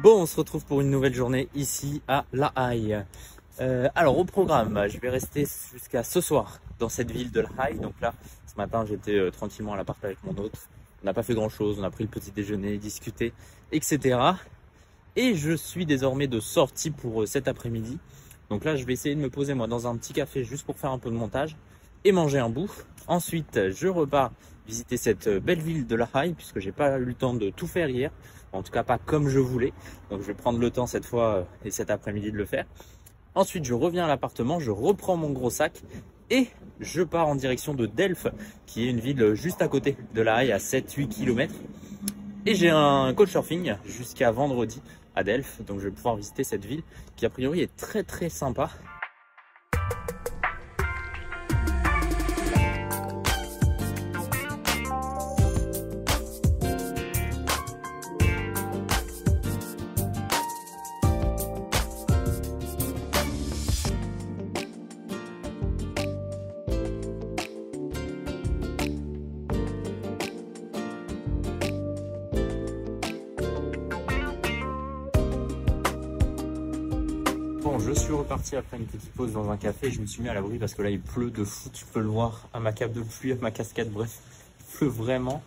Bon, on se retrouve pour une nouvelle journée ici à La Haye. Alors au programme, je vais rester jusqu'à ce soir dans cette ville de La Haye. Donc là, ce matin, j'étais tranquillement à l'appart avec mon hôte. On n'a pas fait grand chose, on a pris le petit déjeuner, discuté, etc. Et je suis désormais de sortie pour cet après-midi. Donc là, je vais essayer de me poser moi dans un petit café juste pour faire un peu de montage et manger un bout. Ensuite, je repars visiter cette belle ville de La Haye puisque j'ai pas eu le temps de tout faire hier. En tout cas, pas comme je voulais. Donc, je vais prendre le temps cette fois et cet après-midi de le faire. Ensuite, je reviens à l'appartement, je reprends mon gros sac et je pars en direction de Delft, qui est une ville juste à côté de La Haye, à 7-8 km. Et j'ai un couchsurfing jusqu'à vendredi à Delft. Donc, je vais pouvoir visiter cette ville qui, a priori, est très très sympa. Bon, je suis reparti après une petite pause dans un café. Je me suis mis à l'abri parce que là il pleut de fou. Tu peux le voir à ma cape de pluie, à ma casquette. Bref, il pleut vraiment.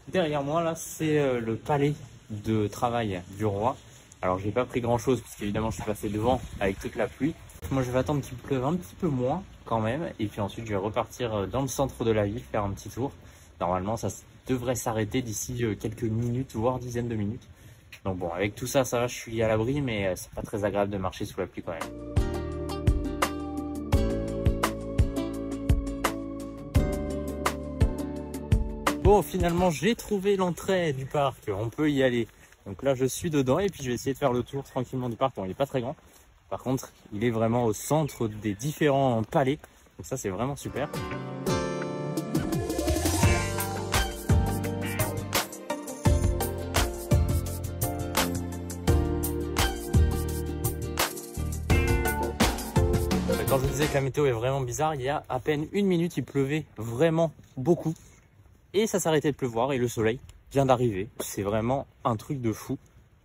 Derrière moi là, c'est le palais de travail du roi. Alors j'ai pas pris grand chose parce qu'évidemment je suis passé devant avec toute la pluie. Moi je vais attendre qu'il pleuve un petit peu moins quand même. Et puis ensuite je vais repartir dans le centre de la ville faire un petit tour. Normalement ça devrait s'arrêter d'ici quelques minutes, voire dizaines de minutes. Donc bon, avec tout ça, ça va, je suis à l'abri, mais c'est pas très agréable de marcher sous la pluie quand même. Bon, finalement, j'ai trouvé l'entrée du parc, on peut y aller. Donc là, je suis dedans et puis je vais essayer de faire le tour tranquillement du parc. Bon, il n'est pas très grand. Par contre, il est vraiment au centre des différents palais. Donc ça, c'est vraiment super. Quand je vous disais que la météo est vraiment bizarre, il y a à peine une minute, il pleuvait vraiment beaucoup. Et ça s'arrêtait de pleuvoir et le soleil vient d'arriver. C'est vraiment un truc de fou,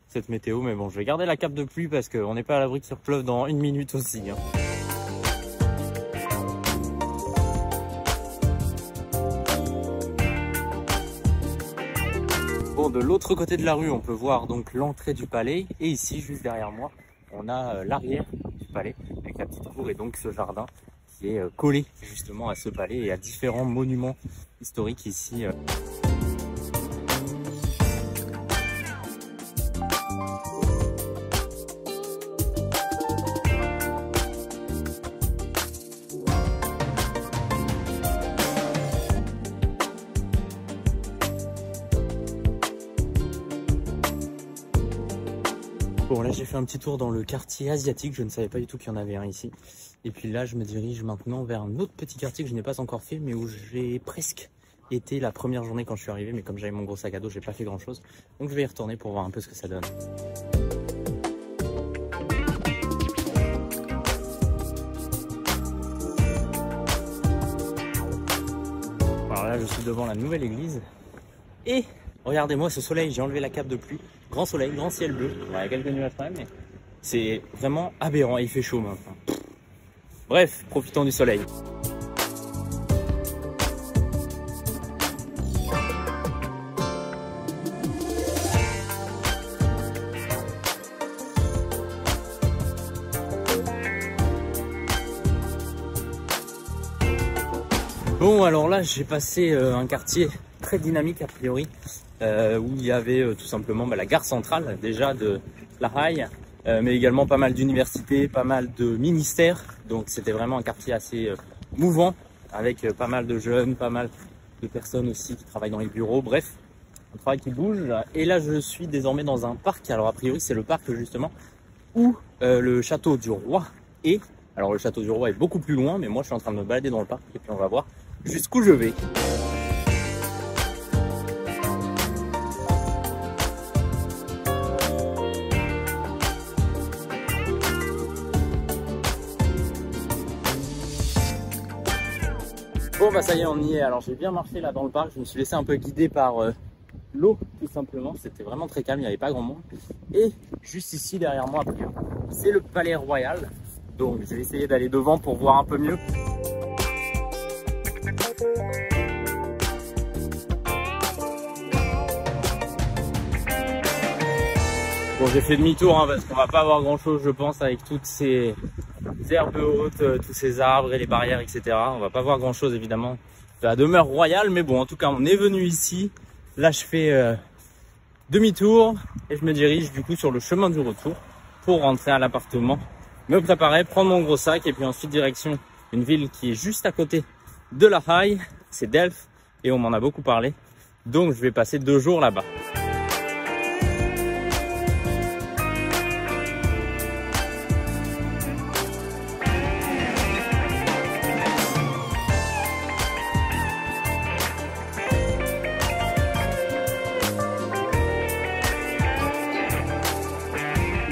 cette météo. Mais bon, je vais garder la cape de pluie parce qu'on n'est pas à l'abri que ça pleuve dans une minute aussi. Bon, de l'autre côté de la rue, on peut voir donc l'entrée du palais. Et ici, juste derrière moi, on a l'arrière du palais avec la petite cour et donc ce jardin qui est collé justement à ce palais et à différents monuments historiques ici. Bon, là j'ai fait un petit tour dans le quartier asiatique, je ne savais pas du tout qu'il y en avait un ici. Et puis là je me dirige maintenant vers un autre petit quartier que je n'ai pas encore fait, mais où j'ai presque été la première journée quand je suis arrivé. Mais comme j'avais mon gros sac à dos, j'ai pas fait grand chose. Donc je vais y retourner pour voir un peu ce que ça donne. Alors là je suis devant la nouvelle église. Et regardez-moi ce soleil, j'ai enlevé la cape de pluie. Grand soleil, grand ciel bleu. Il y a quelques nuages quand même, mais c'est vraiment aberrant. Il fait chaud maintenant. Bref, profitons du soleil. Bon, alors là, j'ai passé un quartier très dynamique a priori. Où il y avait tout simplement la gare centrale déjà de La Haye, mais également pas mal d'universités, pas mal de ministères. Donc c'était vraiment un quartier assez mouvant avec pas mal de jeunes, pas mal de personnes aussi qui travaillent dans les bureaux. Bref, un travail qui bouge. Et là je suis désormais dans un parc. Alors a priori c'est le parc justement où le château du roi est. Alors le château du roi est beaucoup plus loin, mais moi je suis en train de me balader dans le parc et puis on va voir jusqu'où je vais. Bon bah ça y est, on y est. Alors j'ai bien marché là dans le parc, je me suis laissé un peu guider par l'eau tout simplement. C'était vraiment très calme, il n'y avait pas grand monde. Et juste ici derrière moi, c'est le Palais Royal. Donc je vais essayer d'aller devant pour voir un peu mieux. Bon, j'ai fait demi-tour hein, parce qu'on va pas avoir grand chose je pense avec toutes ces herbes hautes, tous ces arbres et les barrières etc. On va pas voir grand chose évidemment de la demeure royale, mais bon en tout cas on est venu ici. Là je fais demi-tour et je me dirige du coup sur le chemin du retour pour rentrer à l'appartement, me préparer, prendre mon gros sac et puis ensuite direction une ville qui est juste à côté de La Haye, c'est Delft et on m'en a beaucoup parlé, donc je vais passer 2 jours là-bas.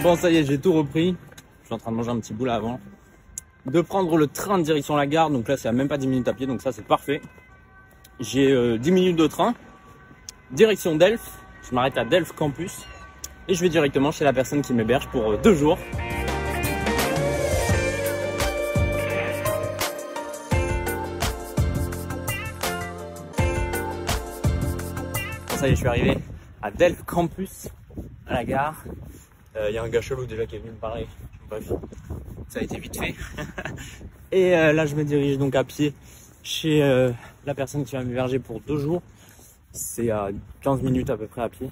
Bon ça y est, j'ai tout repris, je suis en train de manger un petit bout là avant de prendre le train de direction la gare, donc là c'est à même pas 10 minutes à pied, donc ça c'est parfait. J'ai 10 minutes de train, direction Delft, je m'arrête à Delft Campus et je vais directement chez la personne qui m'héberge pour 2 jours. Bon ça y est, je suis arrivé à Delft Campus, à la gare. Il y a un gars chelou déjà qui est venu me parler, bref, ça a été vite fait. Et là je me dirige donc à pied chez la personne qui va m'héberger pour 2 jours. C'est à 15 minutes à peu près à pied.